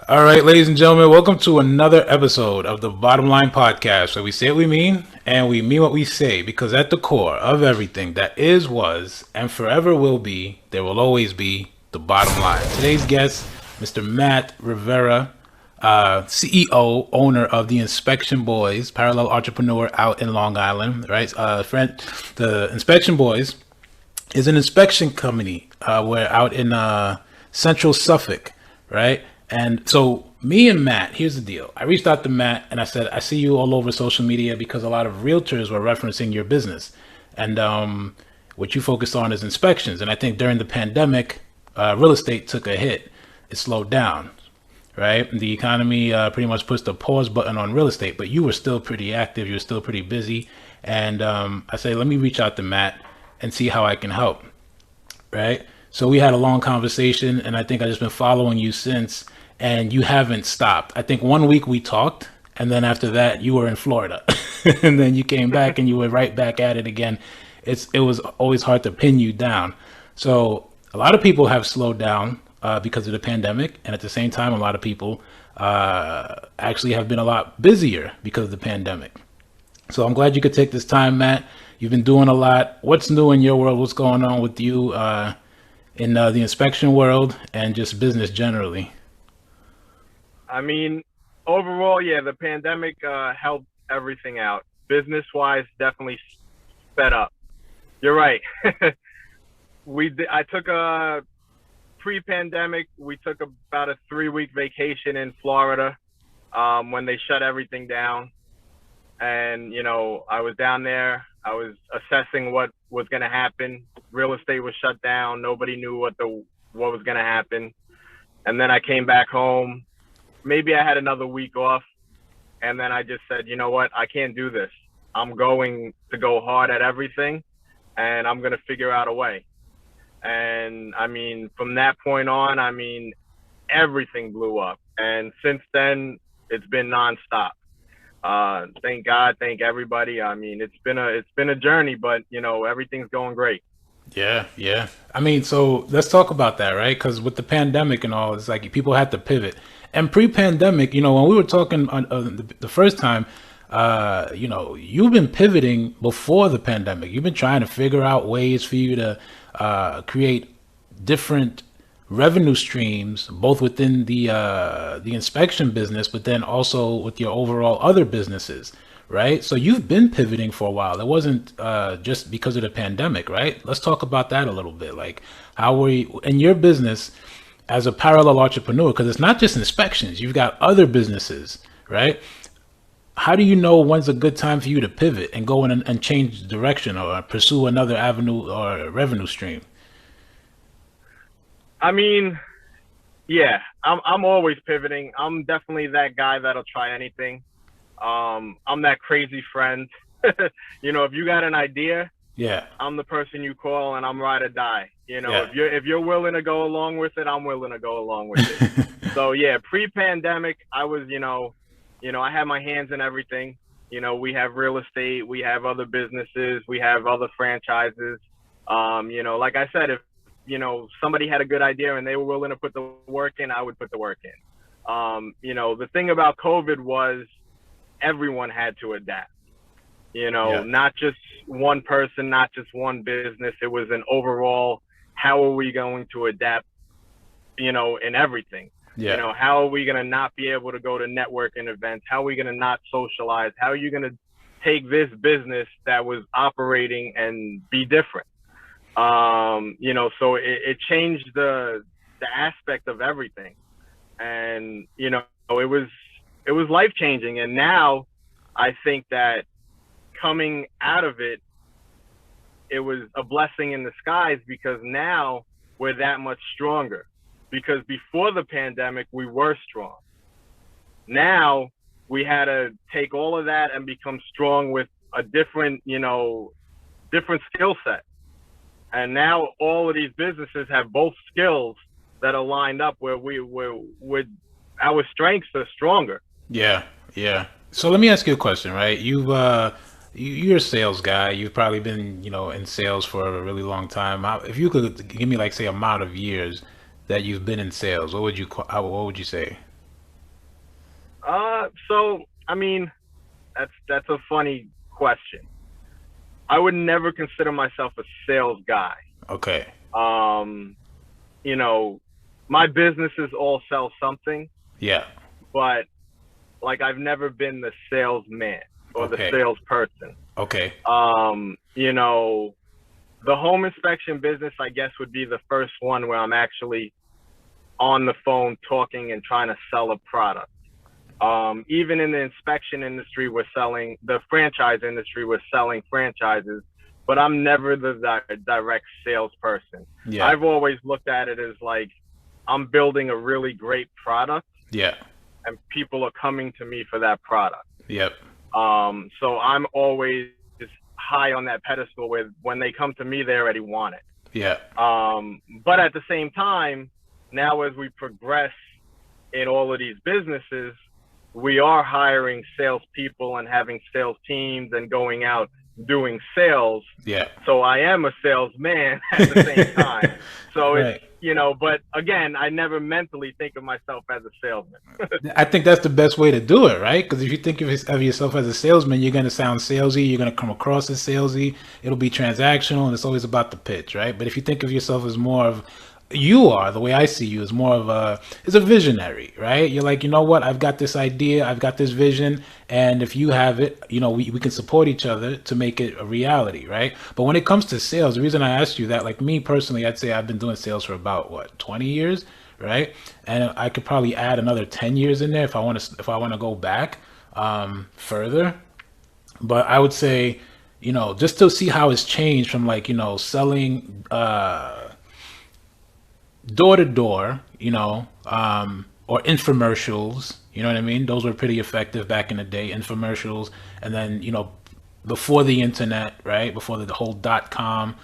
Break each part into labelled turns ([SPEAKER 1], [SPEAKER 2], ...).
[SPEAKER 1] All right, ladies and gentlemen, welcome to another episode of the Bottom Line Podcast, where we say what we mean and we mean what we say, because at the core of everything that is, was, and forever will be, there will always be the bottom line. Today's guest, Mr. Matt Rivera, CEO, owner of the Inspection Boys, parallel entrepreneur out in Long Island, right? The Inspection Boys is an inspection company. We're out in central Suffolk, right? And so me and Matt, here's the deal. I reached out to Matt and I said, I see you all over social media because a lot of realtors were referencing your business. And what you focus on is inspections. And I think during the pandemic, real estate took a hit. It slowed down, right? The economy pretty much pushed the pause button on real estate, but you were still pretty active. You were still pretty busy. And I say, let me reach out to Matt and see how I can help, right? So we had a long conversation, and I think I've just been following you since, and you haven't stopped. I think 1 week we talked, and then after that you were in Florida, and then you came back and you were right back at it again. It was always hard to pin you down. So a lot of people have slowed down because of the pandemic, and at the same time, a lot of people actually have been a lot busier because of the pandemic. So I'm glad you could take this time, Matt. You've been doing a lot. What's new in your world? What's going on with you in the inspection world and just business generally?
[SPEAKER 2] I mean, overall, yeah, the pandemic helped everything out. Business-wise, definitely sped up. You're right. I took a pre-pandemic. We took about a 3-week vacation in Florida when they shut everything down, and I was down there. I was assessing what was going to happen. Real estate was shut down. Nobody knew what was going to happen, and then I came back home. Maybe I had another week off, and then I just said, you know what, I can't do this. I'm going to go hard at everything, and I'm going to figure out a way. And I mean, from that point on, I mean, everything blew up. And since then, it's been nonstop. Thank God, thank everybody. I mean, it's been a journey, but everything's going great.
[SPEAKER 1] Yeah, yeah. I mean, so let's talk about that, right? Because with the pandemic and all, it's like people had to pivot. And pre-pandemic, when we were talking on the first time, you've been pivoting before the pandemic. You've been trying to figure out ways for you to create different revenue streams, both within the inspection business, but then also with your overall other businesses, right? So you've been pivoting for a while. It wasn't just because of the pandemic, right? Let's talk about that a little bit. Like, how were you in your business as a parallel entrepreneur? Because it's not just inspections. You've got other businesses, right? How do you know when's a good time for you to pivot and go in and change direction or pursue another avenue or revenue stream?
[SPEAKER 2] I mean, yeah, I'm always pivoting. I'm definitely that guy that'll try anything. I'm that crazy friend. If you got an idea,
[SPEAKER 1] Yeah,
[SPEAKER 2] I'm the person you call, and I'm ride or die.
[SPEAKER 1] yeah.
[SPEAKER 2] If you're willing to go along with it, I'm willing to go along with it. So yeah, pre-pandemic, I was, I had my hands in everything. We have real estate, we have other businesses, we have other franchises. Like I said, if somebody had a good idea and they were willing to put the work in, I would put the work in. The thing about COVID was everyone had to adapt.
[SPEAKER 1] Yeah.
[SPEAKER 2] Not just one person, not just one business. It was an overall, how are we going to adapt, in everything?
[SPEAKER 1] Yeah.
[SPEAKER 2] How are we going to not be able to go to networking events? How are we going to not socialize? How are you going to take this business that was operating and be different? So it changed the aspect of everything. And, it was life changing. And now I think that coming out of it, it was a blessing in disguise, because now we're that much stronger. Because before the pandemic, we were strong. Now we had to take all of that and become strong with a different skill set. And now all of these businesses have both skills that are lined up where with our strengths are stronger.
[SPEAKER 1] Yeah, yeah. So let me ask you a question, right? You're a sales guy. You've probably been, in sales for a really long time. If you could give me like say amount of years that you've been in sales, what would you say?
[SPEAKER 2] So I mean, that's a funny question. I would never consider myself a sales guy.
[SPEAKER 1] Okay.
[SPEAKER 2] Um, you know, my businesses all sell something,
[SPEAKER 1] Yeah.
[SPEAKER 2] but like I've never been the salesman or the
[SPEAKER 1] Okay.
[SPEAKER 2] salesperson.
[SPEAKER 1] Okay.
[SPEAKER 2] You know, the home inspection business, I guess, would be the first one where I'm actually on the phone talking and trying to sell a product. Even in the inspection industry, the franchise industry, we're selling franchises, but I'm never the direct salesperson.
[SPEAKER 1] Yeah.
[SPEAKER 2] I've always looked at it as like I'm building a really great product
[SPEAKER 1] Yeah.
[SPEAKER 2] and people are coming to me for that product.
[SPEAKER 1] Yep.
[SPEAKER 2] So I'm always high on that pedestal with when they come to me, they already want it.
[SPEAKER 1] Yeah.
[SPEAKER 2] But at the same time, now as we progress in all of these businesses, we are hiring salespeople and having sales teams and going out doing sales.
[SPEAKER 1] Yeah.
[SPEAKER 2] So I am a salesman at the same time. So
[SPEAKER 1] Right.
[SPEAKER 2] it's, but again, I never mentally think of myself as a salesman.
[SPEAKER 1] I think that's the best way to do it, right? Because if you think of yourself as a salesman, you're going to sound salesy. You're going to come across as salesy. It'll be transactional, and it's always about the pitch, right? But if you think of yourself as more of, the way I see you, is more of is a visionary, right? You're like, you know what? I've got this idea. I've got this vision. And if you have it, we can support each other to make it a reality, right? But when it comes to sales, the reason I asked you that, like me personally, I'd say I've been doing sales for about, 20 years, right? And I could probably add another 10 years in there if I want to go back further. But I would say, just to see how it's changed from like, selling door to door, or infomercials, you know what I mean? Those were pretty effective back in the day, infomercials. And then, before the internet, right? Before the whole .com,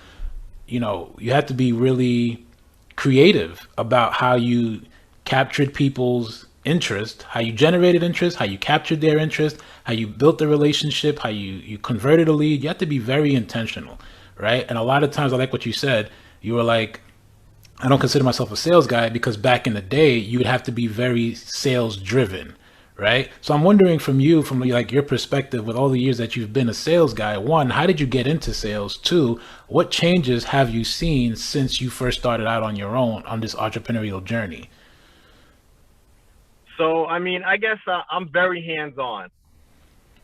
[SPEAKER 1] you had to be really creative about how you captured people's interest, how you generated interest, how you captured their interest, how you built the relationship, how you converted a lead. You have to be very intentional, right? And a lot of times, I like what you said. You were like, I don't consider myself a sales guy because back in the day, you would have to be very sales driven, right? So I'm wondering from like your perspective with all the years that you've been a sales guy, one, how did you get into sales? Two, what changes have you seen since you first started out on your own on this entrepreneurial journey?
[SPEAKER 2] So, I mean, I guess I'm very hands-on.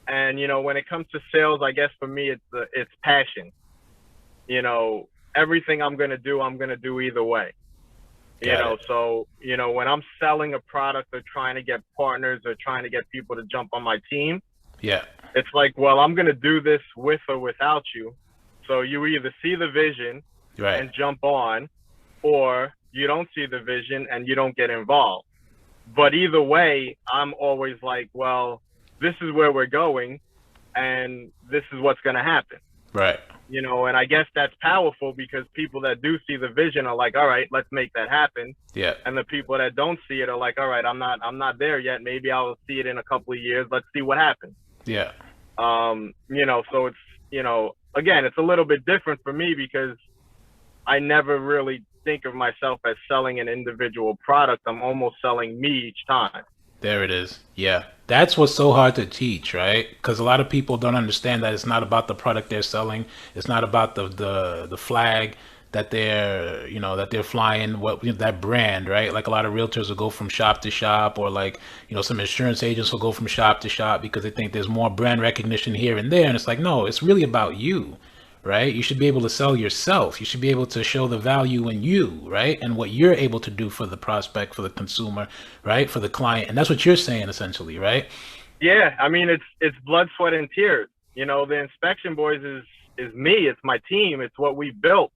[SPEAKER 2] And, when it comes to sales, I guess for me, it's passion. Everything I'm going to do either way. So, when I'm selling a product or trying to get partners or trying to get people to jump on my team,
[SPEAKER 1] Yeah.
[SPEAKER 2] it's like, well, I'm going to do this with or without you. So you either see the vision
[SPEAKER 1] Right.
[SPEAKER 2] and jump on, or you don't see the vision and you don't get involved. But either way, I'm always like, well, this is where we're going and this is what's going to happen.
[SPEAKER 1] Right.
[SPEAKER 2] And I guess that's powerful because people that do see the vision are like, all right, let's make that happen.
[SPEAKER 1] Yeah.
[SPEAKER 2] And the people that don't see it are like, all right, I'm not there yet. Maybe I'll see it in a couple of years. Let's see what happens.
[SPEAKER 1] Yeah.
[SPEAKER 2] So it's, again, it's a little bit different for me because I never really think of myself as selling an individual product. I'm almost selling me each time.
[SPEAKER 1] There it is. Yeah. That's what's so hard to teach, right? Because a lot of people don't understand that it's not about the product they're selling. It's not about the flag that they're flying, that brand, right? Like a lot of realtors will go from shop to shop, or like, some insurance agents will go from shop to shop because they think there's more brand recognition here and there. And it's like, no, it's really about you. Right? You should be able to sell yourself. You should be able to show the value in you, right? And what you're able to do for the prospect, for the consumer, right? For the client. And that's what you're saying essentially, right?
[SPEAKER 2] Yeah. I mean, it's blood, sweat, and tears. The inspection boys is me. It's my team. It's what we built.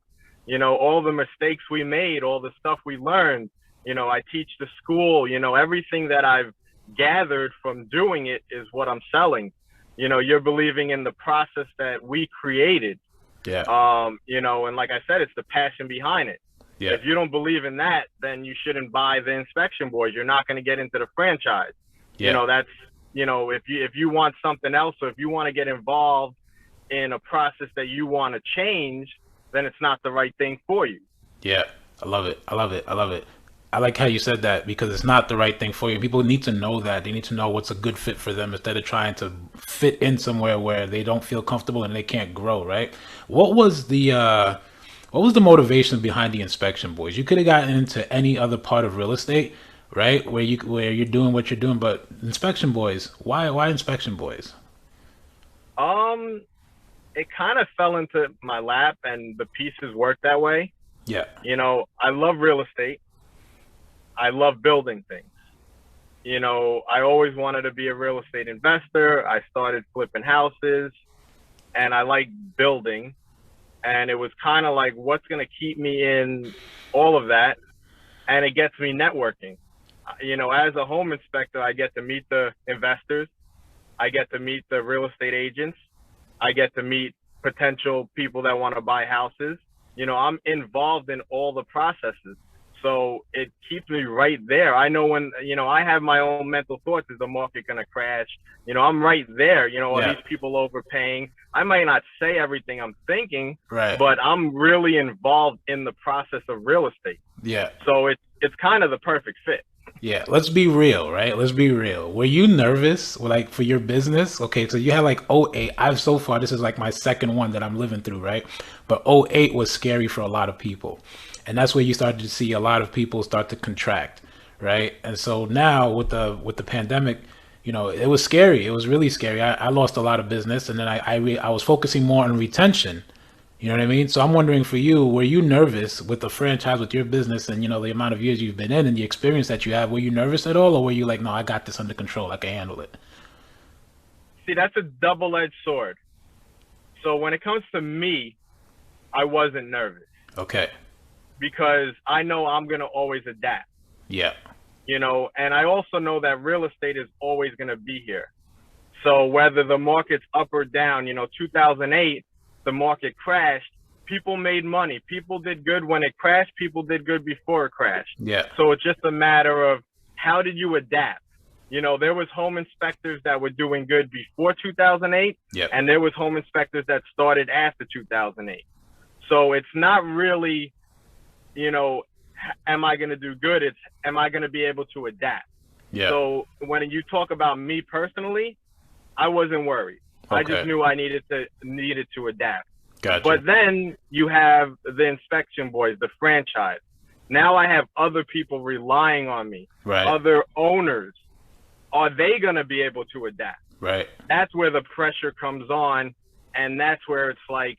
[SPEAKER 2] All the mistakes we made, all the stuff we learned. I teach the school, everything that I've gathered from doing it is what I'm selling. You're believing in the process that we created.
[SPEAKER 1] Yeah.
[SPEAKER 2] And like I said, it's the passion behind it.
[SPEAKER 1] Yeah.
[SPEAKER 2] If you don't believe in that, then you shouldn't buy the inspection boys. You're not going to get into the franchise.
[SPEAKER 1] Yeah.
[SPEAKER 2] That's, if you want something else, or if you want to get involved in a process that you want to change, then it's not the right thing for you.
[SPEAKER 1] Yeah. I love it. I love it. I love it. I like how you said that because it's not the right thing for you. People need to know that. They need to know what's a good fit for them instead of trying to fit in somewhere where they don't feel comfortable and they can't grow, right? What was the what was the motivation behind the inspection boys? You could have gotten into any other part of real estate, right? Where you're doing what you're doing, but inspection boys, why inspection boys?
[SPEAKER 2] Um, it kind of fell into my lap, and the pieces work that way.
[SPEAKER 1] Yeah.
[SPEAKER 2] I love real estate. I love building things. I always wanted to be a real estate investor. I started flipping houses, and I like building. And it was kind of like, what's going to keep me in all of that? And it gets me networking. As a home inspector, I get to meet the investors. I get to meet the real estate agents. I get to meet potential people that want to buy houses. I'm involved in all the processes. So it keeps me right there. I know when, I have my own mental thoughts. Is the market going to crash? I'm right there. Are
[SPEAKER 1] Yeah.
[SPEAKER 2] these people overpaying? I might not say everything I'm thinking,
[SPEAKER 1] Right.
[SPEAKER 2] but I'm really involved in the process of real estate.
[SPEAKER 1] Yeah.
[SPEAKER 2] So it's kind of the perfect fit.
[SPEAKER 1] Yeah, let's be real, right? Let's be real. Were you nervous, like for your business? Okay, so you had like '08. I've so far, this is like my second one that I'm living through, right? But '08 was scary for a lot of people. And that's where you started to see a lot of people start to contract, right? And so now with the pandemic, it was scary. It was really scary. I lost a lot of business, and then I was focusing more on retention. You know what I mean? So I'm wondering for you, were you nervous with the franchise, with your business and, the amount of years you've been in and the experience that you have? Were you nervous at all? Or were you like, no, I got this under control. I can handle it?
[SPEAKER 2] See, that's a double-edged sword. So when it comes to me, I wasn't nervous
[SPEAKER 1] Okay.
[SPEAKER 2] because I know I'm going to always adapt,
[SPEAKER 1] Yeah.
[SPEAKER 2] and I also know that real estate is always going to be here. So whether the market's up or down, 2008, the market crashed, people made money. People did good when it crashed. People did good before it crashed.
[SPEAKER 1] Yeah.
[SPEAKER 2] So it's just a matter of how did you adapt? There was home inspectors that were doing good before 2008,
[SPEAKER 1] Yeah.
[SPEAKER 2] and there was home inspectors that started after 2008. So it's not really, am I going to do good? It's, am I going to be able to adapt?
[SPEAKER 1] Yeah.
[SPEAKER 2] So when you talk about me personally, I wasn't worried. I
[SPEAKER 1] Okay.
[SPEAKER 2] just knew I needed to adapt.
[SPEAKER 1] Gotcha.
[SPEAKER 2] But then you have the inspection boys, the franchise. Now I have other people relying on me,
[SPEAKER 1] Right.
[SPEAKER 2] other owners. Are they going to be able to adapt?
[SPEAKER 1] Right.
[SPEAKER 2] That's where the pressure comes on. And that's where it's like,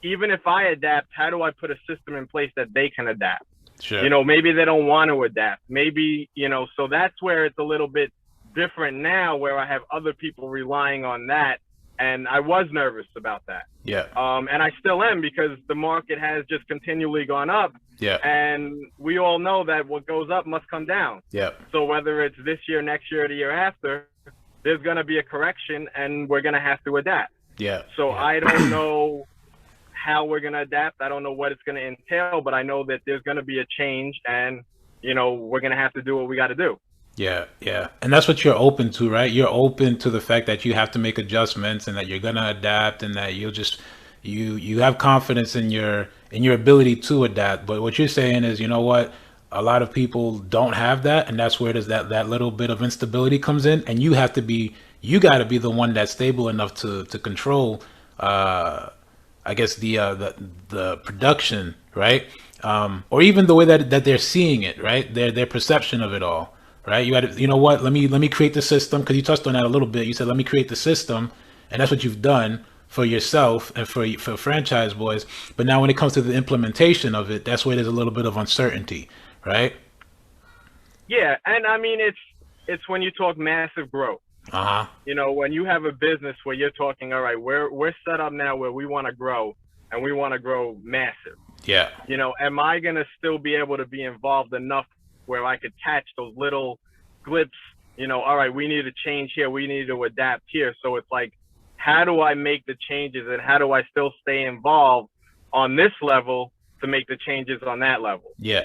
[SPEAKER 2] even if I adapt, how do I put a system in place that they can adapt?
[SPEAKER 1] Sure.
[SPEAKER 2] Maybe they don't want to adapt. Maybe, so that's where it's a little bit different now, where I have other people relying on that. And I was nervous about that.
[SPEAKER 1] Yeah.
[SPEAKER 2] And I still am, because the market has just continually gone up.
[SPEAKER 1] Yeah.
[SPEAKER 2] And we all know that what goes up must come down.
[SPEAKER 1] Yeah.
[SPEAKER 2] So whether it's this year, next year, or the year after, there's going to be a correction and we're going to have to adapt.
[SPEAKER 1] Yeah.
[SPEAKER 2] So
[SPEAKER 1] Yeah.
[SPEAKER 2] I don't know how we're going to adapt. I don't know what it's going to entail, but I know that there's going to be a change, and, we're going to have to do what we got to do.
[SPEAKER 1] Yeah, yeah. And that's what you're open to, right? You're open to the fact that you have to make adjustments and that you're gonna adapt and that you have confidence in your ability to adapt. But what you're saying is, you know what? A lot of people don't have that, and that's where that little bit of instability comes in, and you gotta be the one that's stable enough to control I guess the production, right? Or even the way that they're seeing it, right? Their perception of it all, right? You had, you know what? Let me create the system, because you touched on that a little bit. You said let me create the system, and that's what you've done for yourself and for franchise boys. But now when it comes to the implementation of it, that's where there's a little bit of uncertainty, right?
[SPEAKER 2] Yeah, and I mean it's when you talk massive growth.
[SPEAKER 1] Uh huh.
[SPEAKER 2] When you have a business where you're talking, all right, we're set up now where we want to grow, and we want to grow massive.
[SPEAKER 1] Yeah.
[SPEAKER 2] Am I going to still be able to be involved enough where I could catch those little glips, all right, we need to change here, we need to adapt here. So it's like, how do I make the changes, and how do I still stay involved on this level to make the changes on that level?
[SPEAKER 1] Yeah.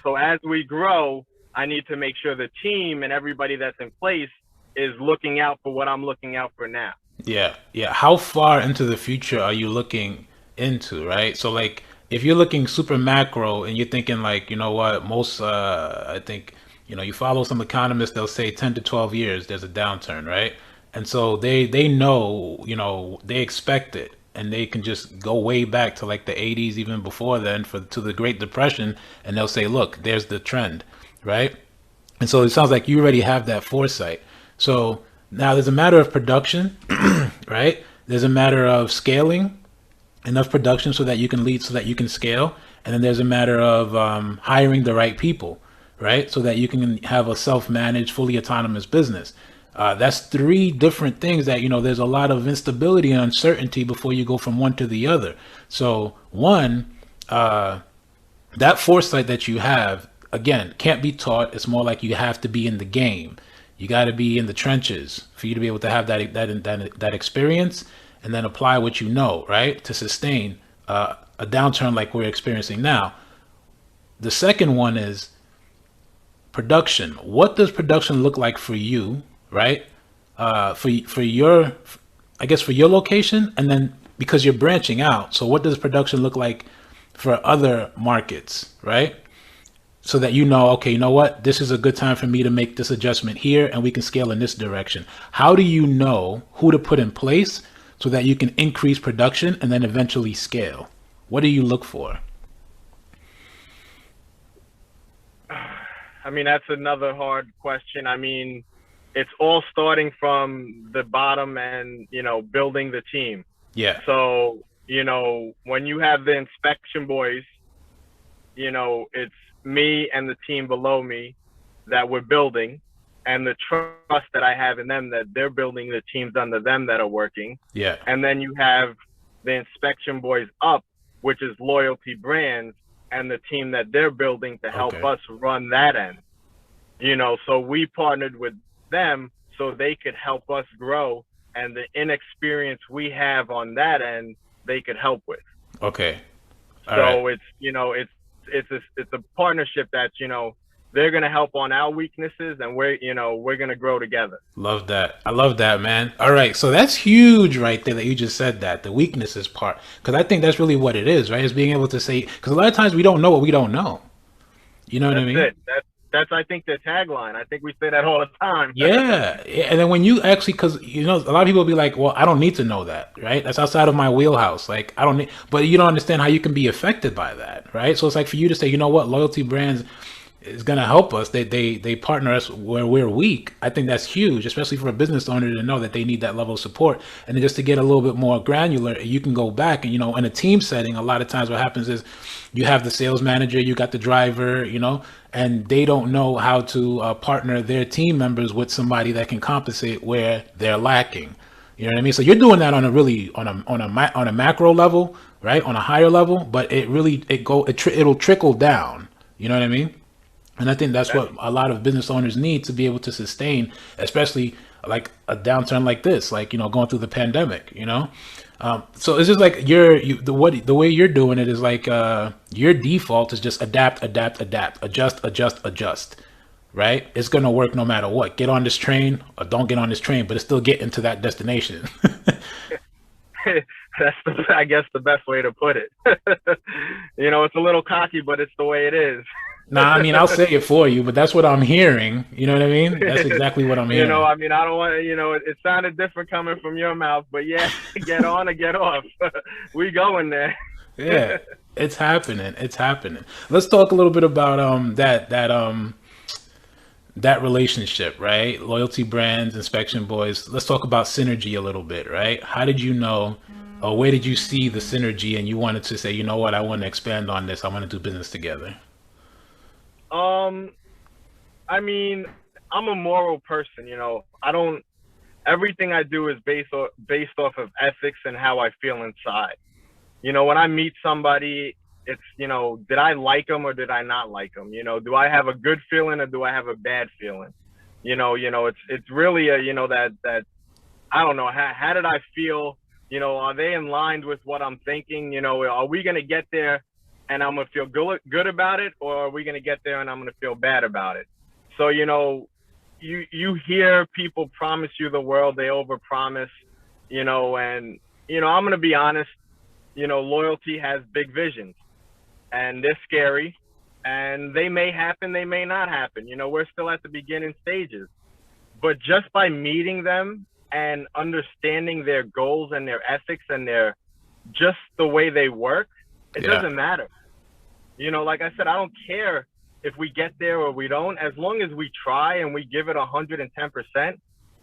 [SPEAKER 2] So as we grow, I need to make sure the team and everybody that's in place is looking out for what I'm looking out for now.
[SPEAKER 1] Yeah, yeah. How far into the future are you looking into, right? So like if you're looking super macro and you're thinking like, you know what, most I think, you follow some economists, they'll say 10 to 12 years there's a downturn, right? And so they know, they expect it, and they can just go way back to like the 80s, even before then, for to the Great Depression, and they'll say, look, there's the trend, right? And so it sounds like you already have that foresight. So now there's a matter of production, right? There's a matter of scaling enough production so that you can lead, so that you can scale. And then there's a matter of hiring the right people, right? So that you can have a self-managed, fully autonomous business. That's three different things that, there's a lot of instability and uncertainty before you go from one to the other. So one, that foresight that you have, again, can't be taught. It's more like you have to be in the game. You got to be in the trenches for you to be able to have that experience, and then apply what you know, right, to sustain a downturn like we're experiencing now. The second one is production. What does production look like for you, right? For your, I guess, for your location, and then because you're branching out. So what does production look like for other markets, right? So that okay, you know what, this is a good time for me to make this adjustment here, and we can scale in this direction. How do you know who to put in place so that you can increase production and then eventually scale? What do you look for?
[SPEAKER 2] I mean, that's another hard question. I mean, it's all starting from the bottom and, building the team.
[SPEAKER 1] Yeah.
[SPEAKER 2] So, when you have the inspection boys, it's me and the team below me that we're building, and the trust that I have in them that they're building the teams under them that are working.
[SPEAKER 1] Yeah.
[SPEAKER 2] And then you have the inspection boys up, which is Loyalty Brands, and the team that they're building to help us run that end. So we partnered with them so they could help us grow, and the inexperience we have on that end, they could help with.
[SPEAKER 1] Okay.
[SPEAKER 2] All so right. It's a partnership that, they're going to help on our weaknesses, and we're going to grow together.
[SPEAKER 1] Love that. I love that, man. All right. So that's huge right there that you just said that, the weaknesses part, because I think that's really what it is, right? Is being able to say, because a lot of times we don't know what we don't know. You know what I mean?
[SPEAKER 2] That's, I think, the tagline. I think we say that all the time.
[SPEAKER 1] Yeah. And then when you actually, because, a lot of people will be like, well, I don't need to know that, right? That's outside of my wheelhouse. Like, I don't need, but you don't understand how you can be affected by that, right? So it's like for you to say, you know what, Loyalty Brands is going to help us. They partner us where we're weak. I think that's huge, especially for a business owner to know that they need that level of support. And then just to get a little bit more granular, you can go back and, in a team setting, a lot of times what happens is you have the sales manager, you got the driver, and they don't know how to partner their team members with somebody that can compensate where they're lacking. You know what I mean? So you're doing that on a macro level, right? On a higher level, but it'll trickle down. You know what I mean? And I think that's what a lot of business owners need to be able to sustain, especially like a downturn like this, like, going through the pandemic, So it's just like the way you're doing it is like your default is just adapt, adjust, right? It's going to work no matter what. Get on this train or don't get on this train, but it's still getting to that destination.
[SPEAKER 2] That's, I guess, the best way to put it. It's a little cocky, but it's the way it is.
[SPEAKER 1] Nah, I mean, I'll say it for you, but that's what I'm hearing. You know what I mean? That's exactly what I'm hearing.
[SPEAKER 2] I mean, I don't want to, it sounded different coming from your mouth, but yeah, get on or get off. We going there.
[SPEAKER 1] Yeah, it's happening. It's happening. Let's talk a little bit about that relationship, right? Loyalty Brands, Inspection Boys. Let's talk about synergy a little bit, right? How did you know, or where did you see the synergy, and you wanted to say, you know what, I want to expand on this. I want to do business together.
[SPEAKER 2] I mean, I'm a moral person, everything I do is based off of ethics and how I feel inside. When I meet somebody, it's, did I like them or did I not like them? Do I have a good feeling or do I have a bad feeling? It's really that I don't know, how did I feel? Are they in line with what I'm thinking? Are we going to get there and I'm going to feel good about it, or are we going to get there and I'm going to feel bad about it? So, you hear people promise you the world, they overpromise, and, I'm going to be honest, Loyalty has big visions. and they're scary, and they may happen, they may not happen. You know, we're still at the beginning stages, but just by meeting them and understanding their goals and their ethics and their just the way they work, it doesn't matter. You know, like I said, I don't care if we get there or we don't. As long as we try and we give it 110%,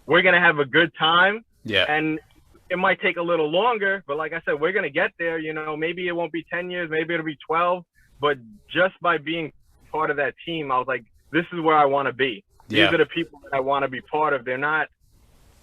[SPEAKER 2] we're gonna have a good time.
[SPEAKER 1] Yeah.
[SPEAKER 2] And it might take a little longer, but like I said, we're gonna get there. You know, maybe it won't be 10 years, maybe it'll be 12. But just by being part of that team, I was like, this is where I want to be. These are the people that I want to be part of. They're not,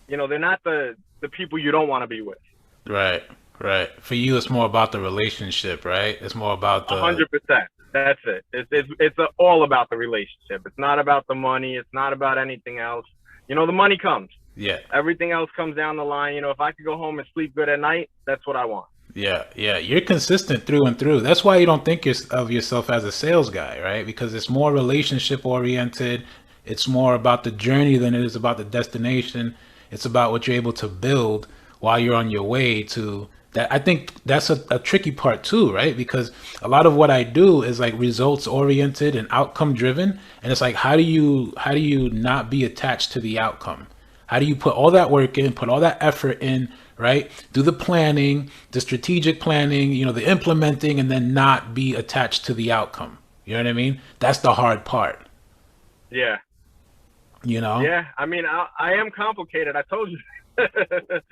[SPEAKER 2] you know, they're not the people you don't want to be with.
[SPEAKER 1] Right. Right. For you, it's more about the relationship, right? It's more about the
[SPEAKER 2] 100%. That's it. It's all about the relationship. It's not about the money. It's not about anything else. You know, the money comes.
[SPEAKER 1] Yeah.
[SPEAKER 2] Everything else comes down the line. You know, if I could go home and sleep good at night, that's what I want.
[SPEAKER 1] Yeah. Yeah. You're consistent through and through. That's why you don't think of yourself as a sales guy, right? Because it's more relationship oriented. It's more about the journey than it is about the destination. It's about what you're able to build while you're on your way to that. I think that's a tricky part too, right? Because a lot of what I do is like results oriented and outcome driven. And it's like, how do you not be attached to the outcome? How do you put all that work in, put all that effort in, right? Do the planning, the strategic planning, you know, the implementing, and then not be attached to the outcome. You know what I mean? That's the hard part.
[SPEAKER 2] Yeah.
[SPEAKER 1] You know?
[SPEAKER 2] Yeah. I mean, I am complicated. I told you.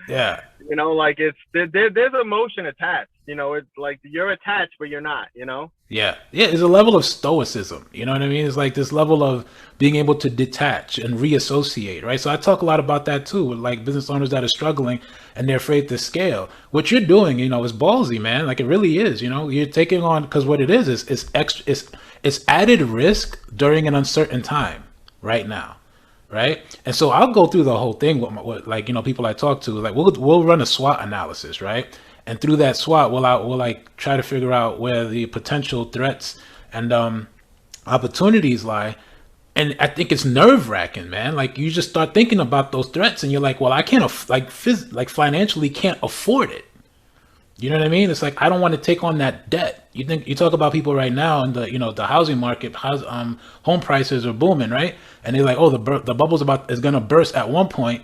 [SPEAKER 1] Yeah.
[SPEAKER 2] You know, like there's emotion attached. You know, it's like you're attached, but you're not, you know?
[SPEAKER 1] Yeah. Yeah. It's a level of stoicism. You know what I mean? It's like this level of being able to detach and reassociate, right? So I talk a lot about that too, with like business owners that are struggling and they're afraid to scale. What you're doing, you know, is ballsy, man. Like it really is, you know, you're taking on, because what it is extra, it's added risk during an uncertain time right now. Right. And so I'll go through the whole thing with like, you know, people I talk to, like we'll run a SWOT analysis. Right. And through that SWOT, we'll like try to figure out where the potential threats and opportunities lie. And I think it's nerve wracking, man. Like you just start thinking about those threats and you're like, well, I can't financially can't afford it. You know what I mean? It's like, I don't want to take on that debt. You talk about people right now in the, you know, the housing market, home prices are booming, right? And they're like, oh, the bubble's is going to burst at one point.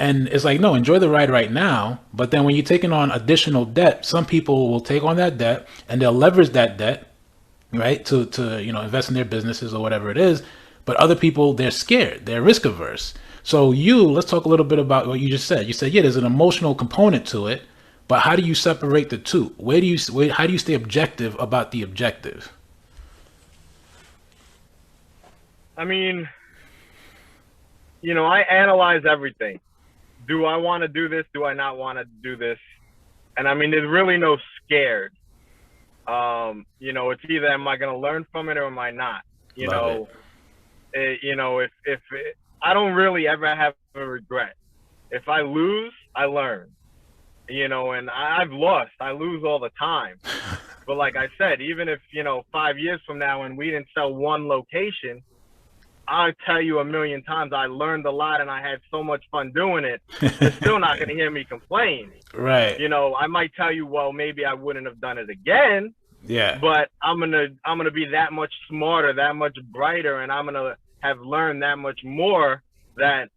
[SPEAKER 1] And it's like, no, enjoy the ride right now. But then when you're taking on additional debt, some people will take on that debt and they'll leverage that debt, right? To, you know, invest in their businesses or whatever it is. But other people, they're scared, they're risk averse. So let's talk a little bit about what you just said. You said, yeah, there's an emotional component to it. But how do you separate the two? How do you stay objective about the objective?
[SPEAKER 2] I mean, you know, I analyze everything. Do I want to do this? Do I not want to do this? And I mean, there's really no scared. You know, it's either am I going to learn from it or am I not? You know, if I don't really ever have a regret. If I lose, I learn. You know, and I've lost. I lose all the time. But like I said, even if, you know, 5 years from now and we didn't sell one location, I'll tell you a million times I learned a lot and I had so much fun doing it. You're still not going to hear me complain.
[SPEAKER 1] Right.
[SPEAKER 2] You know, I might tell you, well, maybe I wouldn't have done it again.
[SPEAKER 1] Yeah.
[SPEAKER 2] But I'm gonna be that much smarter, that much brighter, and I'm gonna have learned that much more that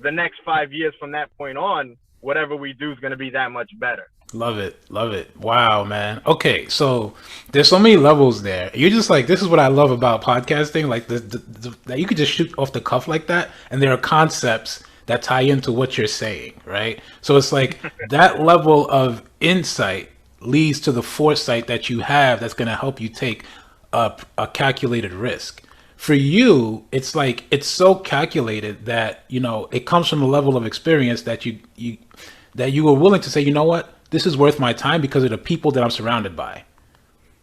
[SPEAKER 2] the next 5 years from that point on, whatever we do is going to be that much better.
[SPEAKER 1] Love it. Love it. Wow, man. Okay. So there's so many levels there. You're just like, this is what I love about podcasting. Like that you could just shoot off the cuff like that. And there are concepts that tie into what you're saying. Right. So it's like that level of insight leads to the foresight that you have that's going to help you take a calculated risk. For you, it's like, it's so calculated that, you know, it comes from a level of experience that you are willing to say, you know what, this is worth my time because of the people that I'm surrounded by.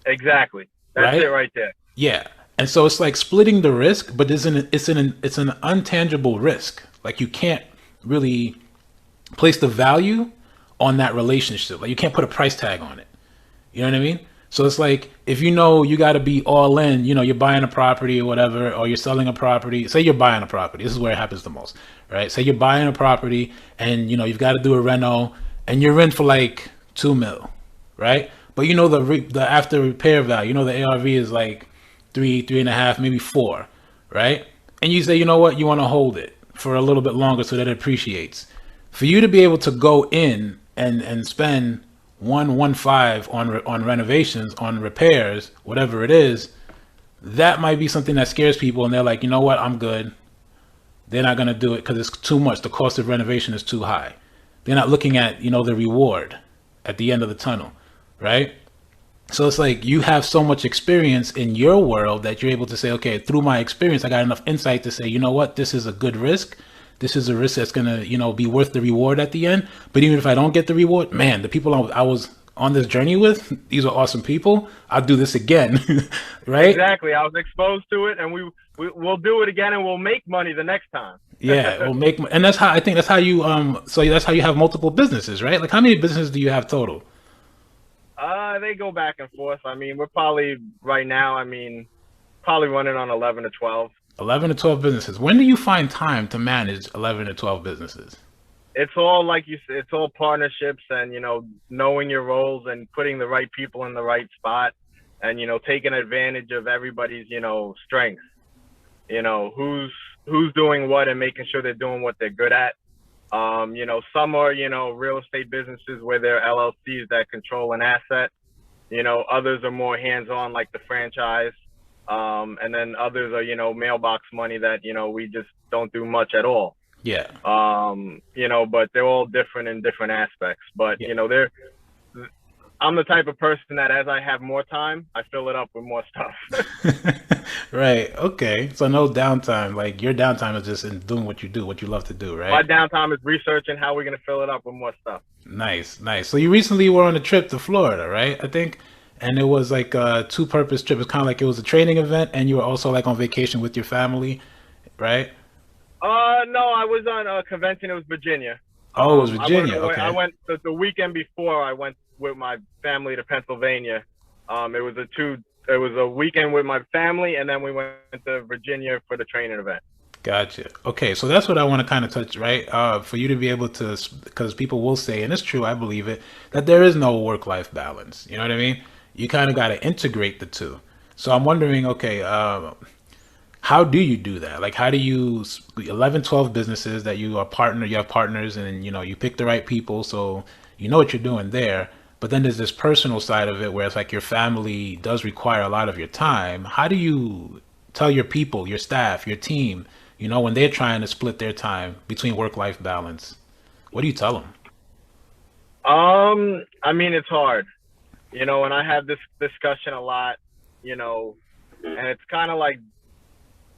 [SPEAKER 2] Exactly. That's it right there.
[SPEAKER 1] Yeah. And so it's like splitting the risk, but it's an intangible risk. Like you can't really place the value on that relationship. Like you can't put a price tag on it. You know what I mean? So it's like, if you know you got to be all in, you know, you're buying a property or whatever, or you're selling a property. Say you're buying a property. This is where it happens the most, right? Say you're buying a property and, you know, you've got to do a reno and you're in for like $2 million, right? but you know the after repair value, you know the ARV is like 3.5, maybe 4, right? And you say, you know what, you want to hold it for a little bit longer so that it appreciates. For you to be able to go in and spend 1.15 on renovations, on repairs, whatever it is, that might be something that scares people, and they're like, you know what, I'm good. They're not going to do it because it's too much. The cost of renovation is too high. They're not looking at, the reward at the end of the tunnel, right? So it's like you have so much experience in your world that you're able to say, okay, through my experience, I got enough insight to say, you know what, this is a good risk. This is a risk that's going to, be worth the reward at the end. But even if I don't get the reward, man, the people I was on this journey with, these are awesome people. I'll do this again, right?
[SPEAKER 2] Exactly. I was exposed to it, and we'll do it again, and we'll make money the next time.
[SPEAKER 1] Yeah, we'll make, and that's how I think that's how you so that's how you have multiple businesses, right? Like how many businesses do you have total?
[SPEAKER 2] They go back and forth. I mean, we're probably right now, probably running on 11 to 12.
[SPEAKER 1] 11 to 12 businesses. When do you find time to manage 11 to 12 businesses?
[SPEAKER 2] It's all, like you said, it's all partnerships and, knowing your roles and putting the right people in the right spot and, taking advantage of everybody's, strengths. Who's doing what and making sure they're doing what they're good at. Some are, real estate businesses where they're LLCs that control an asset. Others are more hands-on, like the franchise. And then others are, mailbox money that, we just don't do much at all.
[SPEAKER 1] Yeah.
[SPEAKER 2] But they're all different in different aspects. But, yeah. I'm the type of person that as I have more time, I fill it up with more stuff.
[SPEAKER 1] Right. Okay. So no downtime. Like your downtime is just in doing what you do, what you love to do, right?
[SPEAKER 2] My downtime is researching how we're going to fill it up with more stuff.
[SPEAKER 1] Nice. Nice. So you recently were on a trip to Florida, right? I think. And it was like a two-purpose trip. It's kind of like it was a training event and you were also like on vacation with your family, right?
[SPEAKER 2] No, I was on a convention. It was Virginia.
[SPEAKER 1] Oh, it was Virginia. Okay.
[SPEAKER 2] I went the weekend before. I went with my family to Pennsylvania. It was a weekend with my family, and then we went to Virginia for the training event.
[SPEAKER 1] Gotcha. Okay, so that's what I want to kind of touch, right? For you to be able to, because people will say, and it's true, I believe it, that there is no work-life balance. You know what I mean? You kind of got to integrate the two. So I'm wondering, okay, how do you do that? Like, how do you 11, 12 businesses that you have partners, and you pick the right people, so you know what you're doing there. But then there's this personal side of it where it's like your family does require a lot of your time. How do you tell your people, your staff, your team, when they're trying to split their time between work-life balance? What do you tell them?
[SPEAKER 2] It's hard, and I have this discussion a lot, and it's kind of like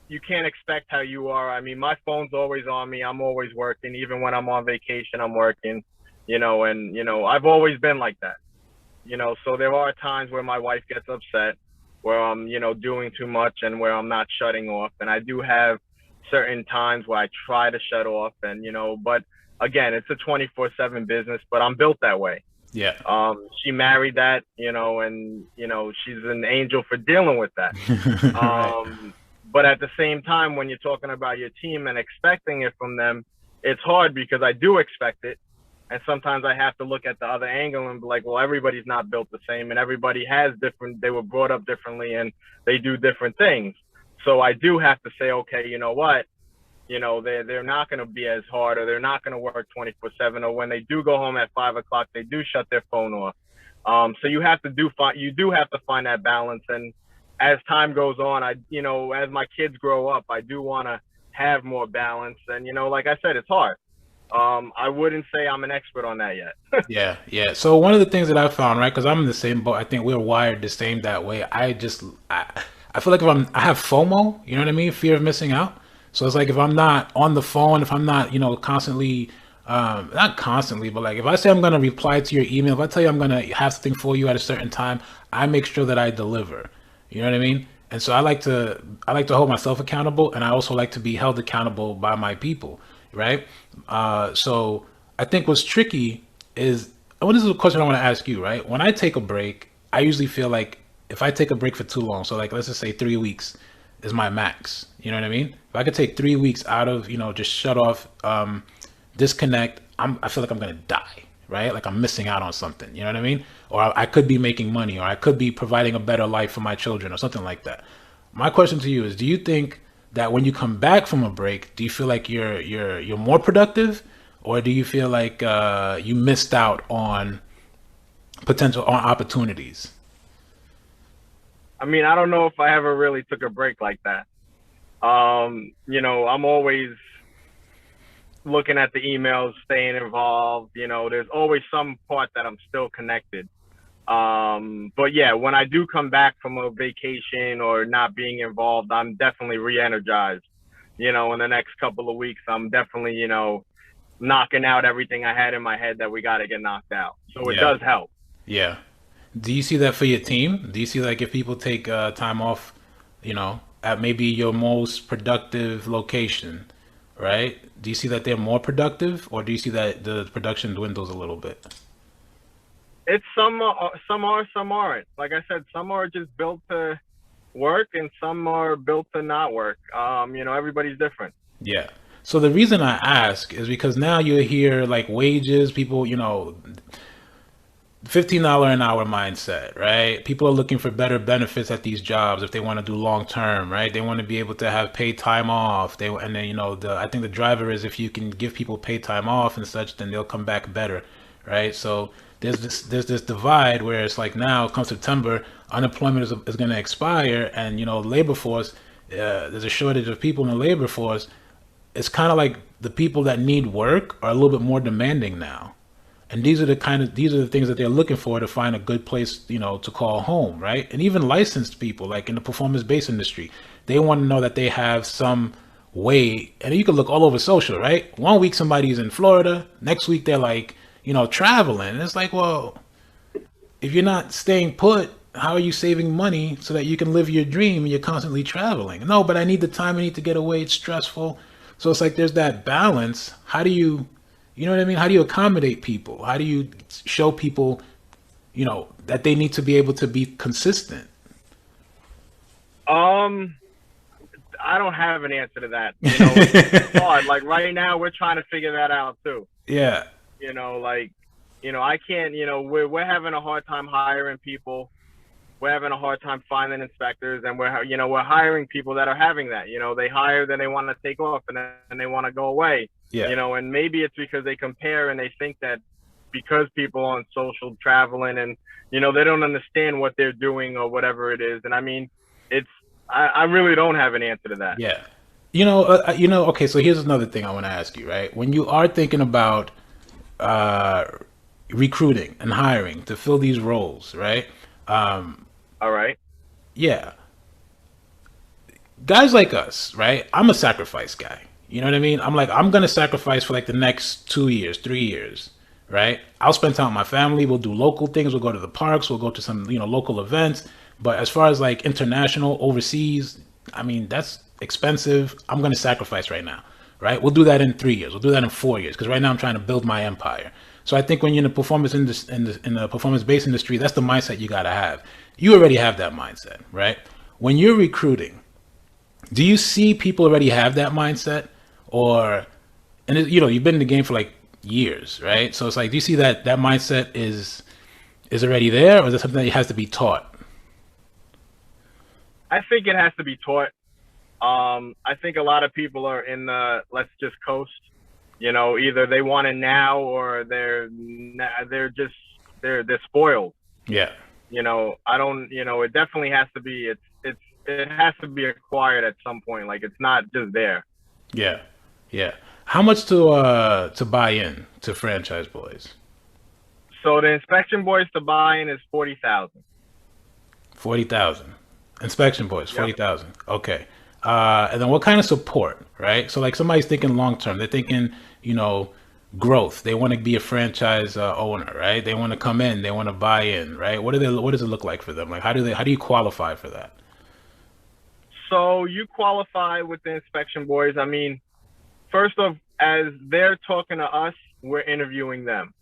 [SPEAKER 2] you can't expect how you are. My phone's always on me. I'm always working. Even when I'm on vacation, I'm working. I've always been like that, so there are times where my wife gets upset, where I'm, doing too much and where I'm not shutting off. And I do have certain times where I try to shut off and, but again, it's a 24/7 business, but I'm built that way.
[SPEAKER 1] Yeah.
[SPEAKER 2] She married that, and, she's an angel for dealing with that.
[SPEAKER 1] Right.
[SPEAKER 2] But at the same time, when you're talking about your team and expecting it from them, it's hard because I do expect it. And sometimes I have to look at the other angle and be like, well, everybody's not built the same and everybody has they were brought up differently and they do different things. So I do have to say, okay, you know what? They're not going to be as hard, or they're not going to work 24/7, or when they do go home at 5 o'clock, they do shut their phone off. So you do have to find that balance. And as time goes on, as my kids grow up, I do want to have more balance. And, like I said, it's hard. I wouldn't say I'm an expert on that yet.
[SPEAKER 1] Yeah. So one of the things that I found, right, because I'm in the same boat, I think we're wired the same that way. I feel like I have FOMO, you know what I mean? Fear of missing out. So it's like if I'm not on the phone, if I'm not, constantly, not constantly, but like if I say I'm going to reply to your email, if I tell you I'm going to have something for you at a certain time, I make sure that I deliver. You know what I mean? And so I like to hold myself accountable, and I also like to be held accountable by my people. Right. So I think what's tricky is, this is a question I want to ask you, right? When I take a break, I usually feel like if I take a break for too long, so like, let's just say 3 weeks is my max, you know what I mean? If I could take 3 weeks out of, just shut off, disconnect, I feel like I'm going to die. right? Like I'm missing out on something, you know what I mean? Or I could be making money, or I could be providing a better life for my children, or something like that. My question to you is: do you think that when you come back from a break, do you feel like you're more productive, or do you feel like you missed out on potential on opportunities?
[SPEAKER 2] I mean, I don't know if I ever really took a break like that. I'm always looking at the emails, staying involved. There's always some part that I'm still connected. But yeah, when I do come back from a vacation or not being involved, I'm definitely re-energized. In the next couple of weeks, I'm definitely, knocking out everything I had in my head that we got to get knocked out. So it
[SPEAKER 1] Yeah,
[SPEAKER 2] does help.
[SPEAKER 1] yeah. Do you see that for your team? Do you see like if people take time off, at maybe your most productive location, right? Do you see that they're more productive, or do you see that the production dwindles a little bit?
[SPEAKER 2] It's some are, some aren't. Like I said, some are just built to work and some are built to not work. Everybody's different.
[SPEAKER 1] Yeah. So the reason I ask is because now you hear like wages, people, $15 an hour mindset, right? People are looking for better benefits at these jobs if they want to do long term, right? They want to be able to have paid time off. And then I think the driver is if you can give people paid time off and such, then they'll come back better, right? So there's this divide where it's like now come September, unemployment is going to expire, and labor force, there's a shortage of people in the labor force. It's kind of like the people that need work are a little bit more demanding now, and these are the things that they're looking for to find a good place, to call home, right? And even licensed people, like in the performance-based industry, they want to know that they have some way. And you can look all over social, right? One week somebody's in Florida, next week they're like, traveling. And it's like, well, if you're not staying put, how are you saving money so that you can live your dream and you're constantly traveling? No, but I need the time. I need to get away. It's stressful. So it's like there's that balance. How do you know what I mean? How do you accommodate people? How do you show people, that they need to be able to be consistent?
[SPEAKER 2] Um, I don't have an answer to that. It's hard. Like right now, we're trying to figure that out too.
[SPEAKER 1] Yeah.
[SPEAKER 2] Like, I can't. We're having a hard time hiring people. We're having a hard time finding inspectors, and we're hiring people that are having that. They hire, then they want to take off, and then they want to go away.
[SPEAKER 1] Yeah.
[SPEAKER 2] And maybe it's because they compare and they think that because people on social traveling and they don't understand what they're doing or whatever it is. And I mean, I really don't have an answer to that.
[SPEAKER 1] Yeah. Okay, so here's another thing I want to ask you, right? When you are thinking about uh, recruiting and hiring to fill these roles, right?
[SPEAKER 2] All right.
[SPEAKER 1] Yeah. Guys like us, right? I'm a sacrifice guy. You know what I mean? I'm like, I'm going to sacrifice for like the next 2 years, 3 years, right? I'll spend time with my family. We'll do local things. We'll go to the parks. We'll go to some, local events. But as far as like international, overseas, I mean, that's expensive. I'm going to sacrifice right now, right? We'll do that in 3 years. We'll do that in 4 years. Because right now I'm trying to build my empire. So I think when you're in the in the performance-based industry, that's the mindset you got to have. You already have that mindset, right? When you're recruiting, do you see people already have that mindset, or you've been in the game for like years, right? So it's like, do you see that mindset is already there, or is it something that has to be taught?
[SPEAKER 2] I think it has to be taught. I think a lot of people are in the let's just coast. Either they want it now or they're spoiled.
[SPEAKER 1] Yeah,
[SPEAKER 2] I don't. It definitely has to be. It has to be acquired at some point. Like it's not just there.
[SPEAKER 1] yeah, yeah. How much to buy in to Franchise Boys?
[SPEAKER 2] So the inspection boys to buy in is 40,000.
[SPEAKER 1] 40,000. Inspection Boys,
[SPEAKER 2] Yep.
[SPEAKER 1] 40,000. Okay. And then what kind of support, right? So like somebody's thinking long term. They're thinking, growth. They want to be a franchise owner, right? They want to come in. They want to buy in, right? What does it look like for them? Like how do you qualify for that?
[SPEAKER 2] So you qualify with the inspection boys. I mean, first off, as they're talking to us, we're interviewing them.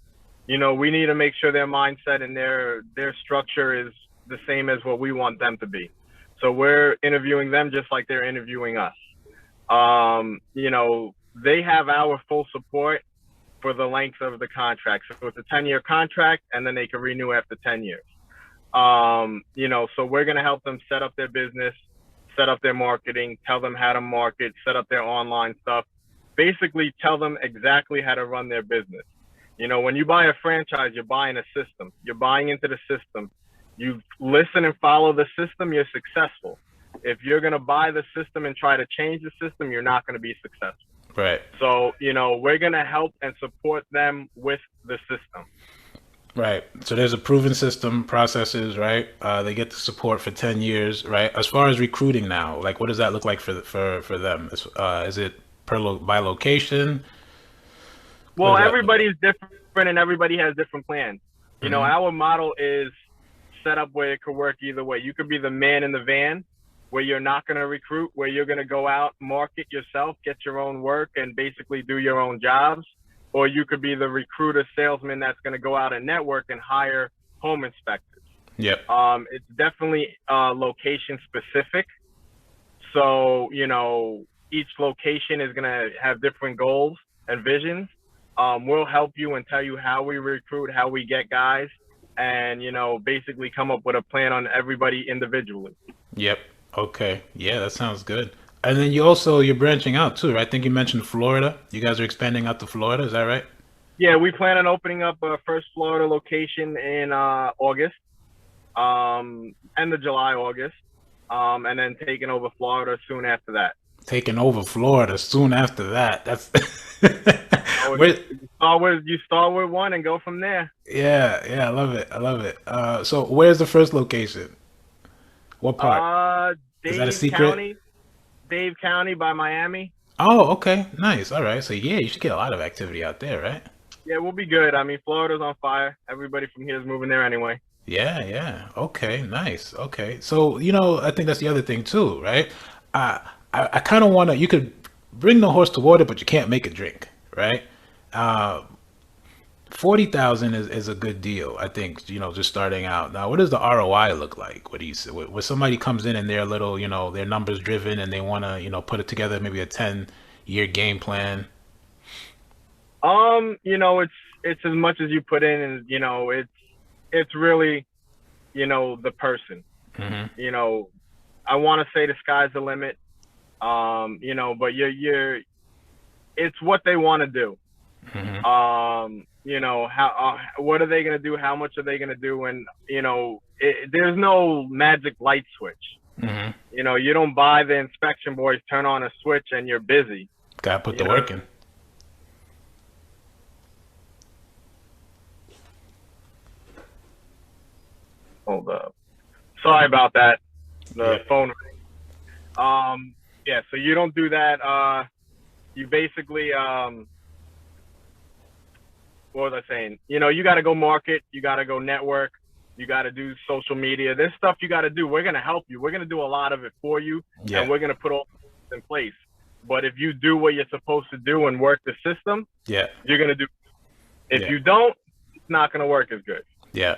[SPEAKER 2] We need to make sure their mindset and their structure is the same as what we want them to be. So we're interviewing them just like they're interviewing us. They have our full support for the length of the contract. So it's a 10-year contract, and then they can renew after 10 years. So we're going to help them set up their business, set up their marketing, tell them how to market, set up their online stuff, basically tell them exactly how to run their business. When you buy a franchise, you're buying a system. You're buying into the system. You listen and follow the system, you're successful. If you're going to buy the system and try to change the system, you're not going to be successful.
[SPEAKER 1] Right.
[SPEAKER 2] So, we're going to help and support them with the system.
[SPEAKER 1] Right. So there's a proven system, processes, right? They get the support for 10 years, right? As far as recruiting now, like what does that look like for them? Is it by location?
[SPEAKER 2] Well, everybody's different and everybody has different plans. Our model is set up where it could work either way. You could be the man in the van where you're not going to recruit, where you're going to go out, market yourself, get your own work, and basically do your own jobs. Or you could be the recruiter salesman that's going to go out and network and hire home inspectors.
[SPEAKER 1] Yep.
[SPEAKER 2] It's definitely location specific. So, each location is going to have different goals and visions. We'll help you and tell you how we recruit, how we get guys, and, basically come up with a plan on everybody individually.
[SPEAKER 1] Yep. Okay. Yeah, that sounds good. And then you're branching out too, right? I think you mentioned Florida. You guys are expanding out to Florida. Is that right?
[SPEAKER 2] Yeah, we plan on opening up a first Florida location in August, end of July, August, and then taking over Florida soon after that.
[SPEAKER 1] Taking over Florida soon after that. That's
[SPEAKER 2] you start with one and go from there.
[SPEAKER 1] Yeah, I love it. So where's the first location? What part? Is that a secret?
[SPEAKER 2] Dade County by Miami.
[SPEAKER 1] Oh, okay. Nice. All right. So yeah, you should get a lot of activity out there, right?
[SPEAKER 2] Yeah, we'll be good. I mean, Florida's on fire. Everybody from here is moving there anyway.
[SPEAKER 1] Yeah. Okay, nice. Okay. So, I think that's the other thing too, right? I kind of want to, you could bring the horse to water, but you can't make it drink, right? 40,000 is a good deal, I think, just starting out. Now, what does the ROI look like? What do you say? When somebody comes in and they're a little, they're numbers driven and they want to, put it together, maybe a 10-year game plan.
[SPEAKER 2] It's as much as you put in, and it's really, the person.
[SPEAKER 1] Mm-hmm.
[SPEAKER 2] I want to say the sky's the limit. But it's what they want to do.
[SPEAKER 1] Mm-hmm.
[SPEAKER 2] What are they going to do? How much are they going to do? And, there's no magic light switch.
[SPEAKER 1] Mm-hmm.
[SPEAKER 2] You don't buy the inspection boys, turn on a switch, and you're busy.
[SPEAKER 1] Got to put the work in.
[SPEAKER 2] Hold up. Sorry about that. The phone rang. Yeah, so you don't do that. You basically, what was I saying? You got to go market. You got to go network. You got to do social media. There's stuff you got to do. We're going to help you. We're going to do a lot of it for you.
[SPEAKER 1] Yeah.
[SPEAKER 2] And we're going to put all in place. But if you do what you're supposed to do and work the system,
[SPEAKER 1] yeah,
[SPEAKER 2] you're going to do. If you don't, it's not going to work as good.
[SPEAKER 1] Yeah.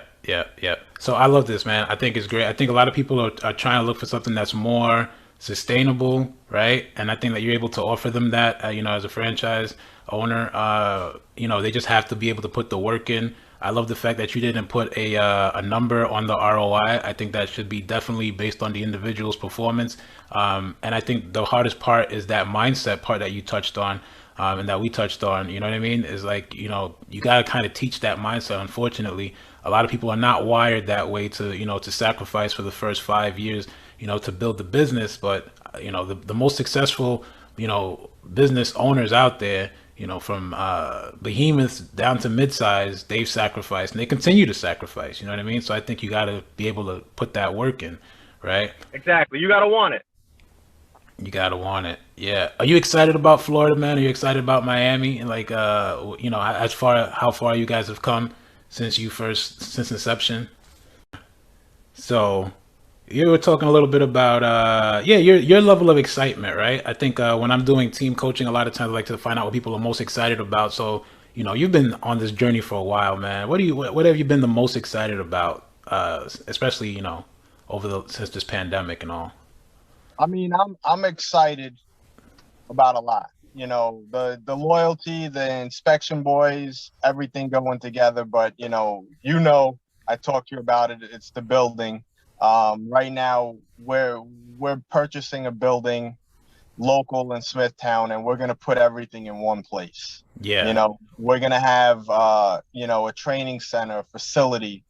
[SPEAKER 1] So I love this, man. I think it's great. I think a lot of people are trying to look for something that's more sustainable, right? And I think that you're able to offer them that, as a franchise owner. They just have to be able to put the work in. I love the fact that you didn't put a number on the ROI. I think that should be definitely based on the individual's performance. And I think the hardest part is that mindset part that you touched on. And that we touched on, you know what I mean? Is like, you got to kind of teach that mindset. Unfortunately, a lot of people are not wired that way to sacrifice for the first 5 years, to build the business. But, the most successful, business owners out there, from behemoths down to midsize, they've sacrificed and they continue to sacrifice. You know what I mean? So I think you got to be able to put that work in, right?
[SPEAKER 2] Exactly. You got to want it.
[SPEAKER 1] You gotta want it. Yeah. Are you excited about Florida, man? Are you excited about Miami? And like, how far you guys have come since inception? So you were talking a little bit about, your level of excitement, right? I think when I'm doing team coaching, a lot of times I like to find out what people are most excited about. So, you've been on this journey for a while, man. What have you been the most excited about, especially, since this pandemic and all?
[SPEAKER 3] I mean, I'm excited about a lot.
[SPEAKER 2] the loyalty, the inspection boys, everything going together. But I talked to you about it. It's the building. Right now, we're purchasing a building local in Smithtown, and we're going to put everything in one place.
[SPEAKER 1] Yeah.
[SPEAKER 2] We're going to have a training center facility,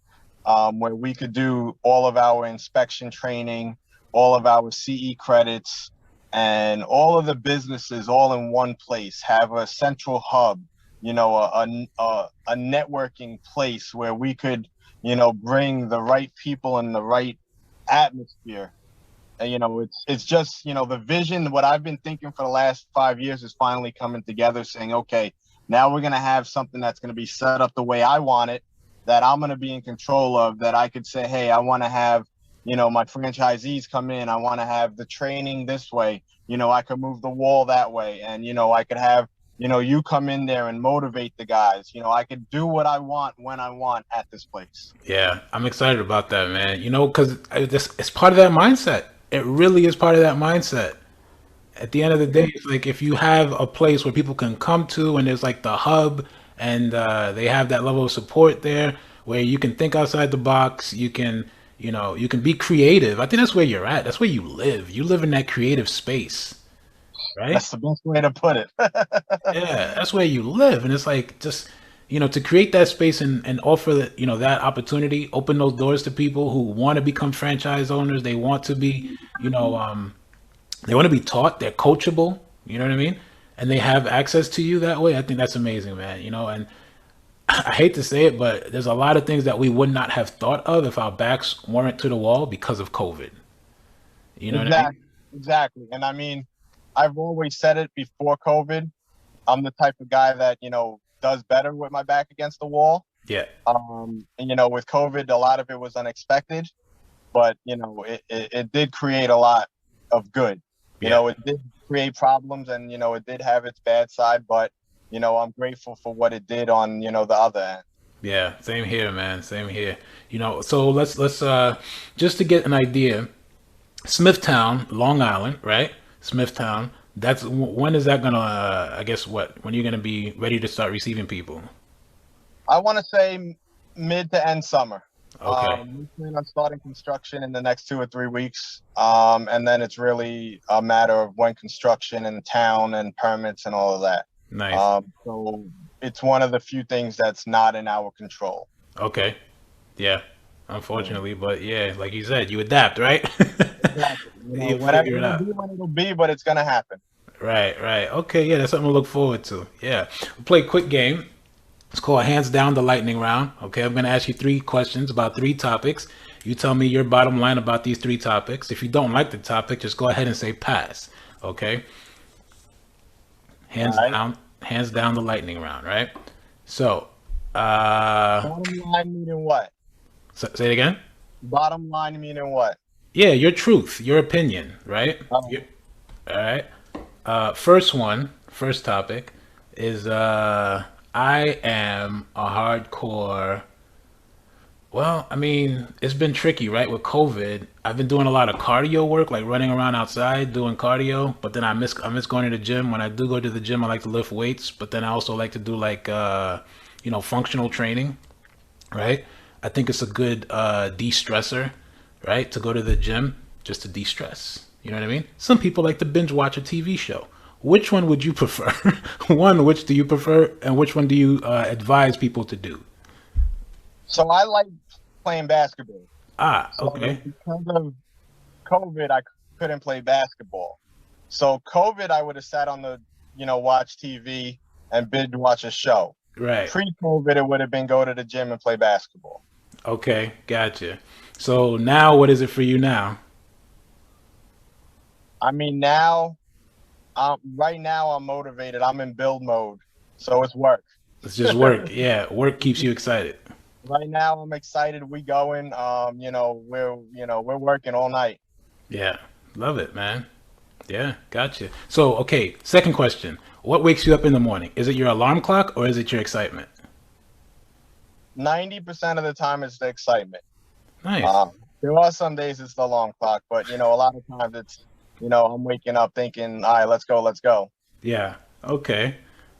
[SPEAKER 2] where we could do all of our inspection training, all of our CE credits, and all of the businesses all in one place. Have a central hub, a networking place where we could bring the right people and the right atmosphere. It's just, the vision, what I've been thinking for the last 5 years is finally coming together, saying, okay, now we're going to have something that's going to be set up the way I want it, that I'm going to be in control of, that I could say, hey, I want to have, my franchisees come in. I want to have the training this way. I could move the wall that way. And, I could have, you come in there and motivate the guys. I could do what I want when I want at this place.
[SPEAKER 1] Yeah, I'm excited about that, man. Because it's part of that mindset. It really is part of that mindset. At the end of the day, it's like if you have a place where people can come to and there's like the hub and they have that level of support there where you can think outside the box, you can be creative. I think that's where you're at. That's where you live. You live in that creative space, right?
[SPEAKER 2] That's the best way to put it.
[SPEAKER 1] Yeah, that's where you live. And it's like just, to create that space and offer that, that opportunity, open those doors to people who want to become franchise owners. They want to be, they want to be taught. They're coachable. You know what I mean? And they have access to you that way. I think that's amazing, man. And I hate to say it, but there's a lot of things that we would not have thought of if our backs weren't to the wall because of COVID. You know what I mean?
[SPEAKER 2] Exactly. And I mean, I've always said it before COVID. I'm the type of guy that, does better with my back against the wall.
[SPEAKER 1] Yeah.
[SPEAKER 2] And, with COVID, a lot of it was unexpected, but, it did create a lot of good. It did create problems, and, it did have its bad side, but, I'm grateful for what it did on, the other end.
[SPEAKER 1] Yeah, same here, man. Same here. So let's just to get an idea, Smithtown, Long Island, right? Smithtown. When is that gonna? I guess when you're gonna be ready to start receiving people?
[SPEAKER 2] I want to say mid to end summer.
[SPEAKER 1] Okay.
[SPEAKER 2] We plan on starting construction in the next 2 or 3 weeks, and then it's really a matter of when construction in town and permits and all of that.
[SPEAKER 1] Nice.
[SPEAKER 2] So it's one of the few things that's not in our control.
[SPEAKER 1] Okay. Yeah. Unfortunately, but yeah, like you said, you adapt, right?
[SPEAKER 2] Exactly.
[SPEAKER 1] You
[SPEAKER 2] Whatever
[SPEAKER 1] figure it
[SPEAKER 2] it'll
[SPEAKER 1] out.
[SPEAKER 2] be when it'll be, but it's gonna happen.
[SPEAKER 1] Right, right. Okay, yeah, that's something to look forward to. Yeah. We'll play a quick game. It's called Hands Down the Lightning Round. Okay, I'm going to ask you 3 questions about 3 topics. You tell me your bottom line about these 3 topics. If you don't like the topic, just go ahead and say pass. Okay?
[SPEAKER 2] All right.
[SPEAKER 1] Hands down the lightning round, right? So,
[SPEAKER 2] Bottom line meaning what?
[SPEAKER 1] say it again.
[SPEAKER 2] Bottom line meaning what?
[SPEAKER 1] Yeah, your truth, your opinion, right?
[SPEAKER 2] Oh,
[SPEAKER 1] All right. First topic is I am a hardcore. Well, I mean, it's been tricky, right? With COVID, I've been doing a lot of cardio work, like running around outside doing cardio. But then I miss going to the gym. When I do go to the gym, I like to lift weights. But then I also like to do like functional training, right? I think it's a good de-stressor, right? To go to the gym just to de-stress. You know what I mean? Some people like to binge watch a TV show. Which one would you prefer? One, which do you prefer, and which one do you advise people to do?
[SPEAKER 2] so I like playing basketball.
[SPEAKER 1] Ah,
[SPEAKER 2] So
[SPEAKER 1] okay.
[SPEAKER 2] because of COVID, I couldn't play basketball. So COVID, I would have sat on the, watch TV and binge watch a show.
[SPEAKER 1] Right.
[SPEAKER 2] Pre-COVID, it would have been go to the gym and play basketball.
[SPEAKER 1] Okay, gotcha. So now what is it for you now?
[SPEAKER 2] I mean, right now I'm motivated. I'm in build mode, so it's work.
[SPEAKER 1] It's just work. Yeah, work keeps you excited.
[SPEAKER 2] Right now I'm excited. We going. We're working all night.
[SPEAKER 1] Yeah, love it, man. Yeah, gotcha. So, okay, second question. What wakes you up in the morning? Is it your alarm clock or is it your excitement?
[SPEAKER 2] 90% of the time it's the excitement.
[SPEAKER 1] Nice.
[SPEAKER 2] Um, there are some days it's the alarm clock, but a lot of times it's, I'm waking up thinking, all right, let's go.
[SPEAKER 1] Yeah. Okay.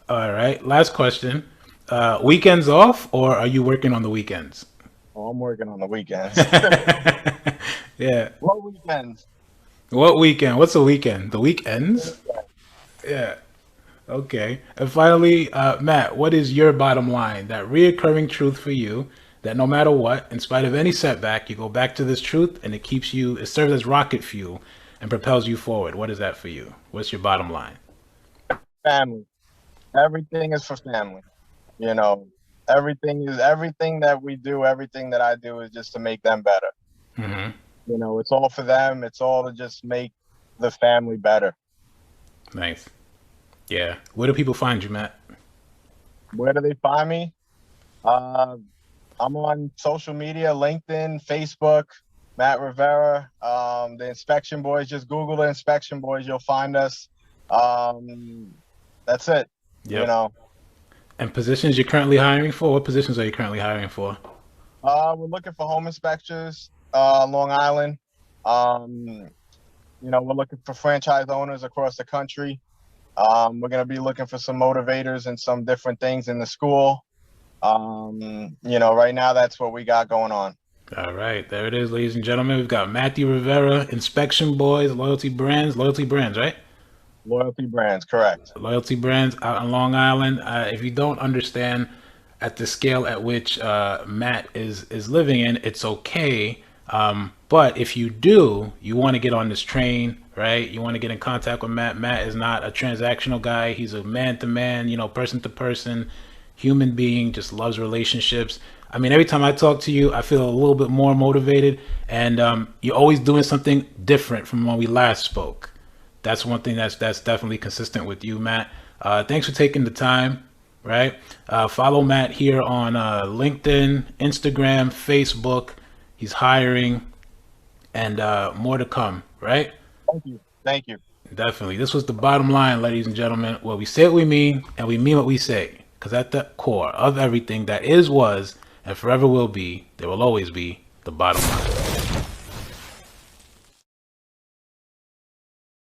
[SPEAKER 1] All right. Last question. Weekends off, or are you working on the weekends?
[SPEAKER 2] Oh, I'm working on the weekends.
[SPEAKER 1] Yeah.
[SPEAKER 2] What weekends?
[SPEAKER 1] What weekend? What's a weekend? The weekends? Yeah. Okay. And finally, Matt, what is your bottom line? That reoccurring truth for you that no matter what, in spite of any setback, you go back to this truth and it keeps you, it serves as rocket fuel and propels you forward. What is that for you? What's your bottom line?
[SPEAKER 2] Family. Everything is for family. You know, everything that we do, everything that I do is just to make them better.
[SPEAKER 1] Hmm.
[SPEAKER 2] It's all for them. It's all to just make the family better.
[SPEAKER 1] Nice. Yeah. Where do people find you, Matt?
[SPEAKER 2] Where do they find me? Uh, I'm on social media, LinkedIn, Facebook, Matt Rivera. The Inspection Boys, just Google the Inspection Boys, you'll find us. Um, that's it. You
[SPEAKER 1] Yep.
[SPEAKER 2] know,
[SPEAKER 1] And positions you're currently hiring for? What positions are you currently hiring for?
[SPEAKER 2] we're looking for home inspectors, Long Island. Um, we're looking for franchise owners across the country. We're going to be looking for some motivators and some different things in the school. Right now that's what we got going on.
[SPEAKER 1] All right. There it is, ladies and gentlemen. We've got Matthew Rivera, Inspection Boys, Loyalty Brands, right?
[SPEAKER 2] Loyalty Brands, correct.
[SPEAKER 1] Loyalty Brands out on Long Island. If you don't understand at the scale at which Matt is living in, it's okay. But if you do, you want to get on this train, right? You want to get in contact with Matt. Matt is not a transactional guy. He's a man to man, person to person, human being, just loves relationships. I mean, every time I talk to you, I feel a little bit more motivated, and you're always doing something different from when we last spoke. That's one thing that's definitely consistent with you, Matt. Thanks for taking the time, right? Follow Matt here on LinkedIn, Instagram, Facebook. He's hiring, and more to come, right?
[SPEAKER 2] Thank you. Thank you.
[SPEAKER 1] Definitely. This was the bottom line, ladies and gentlemen, where we say what we mean and we mean what we say. Because at the core of everything that is, was, and forever will be, there will always be the bottom line.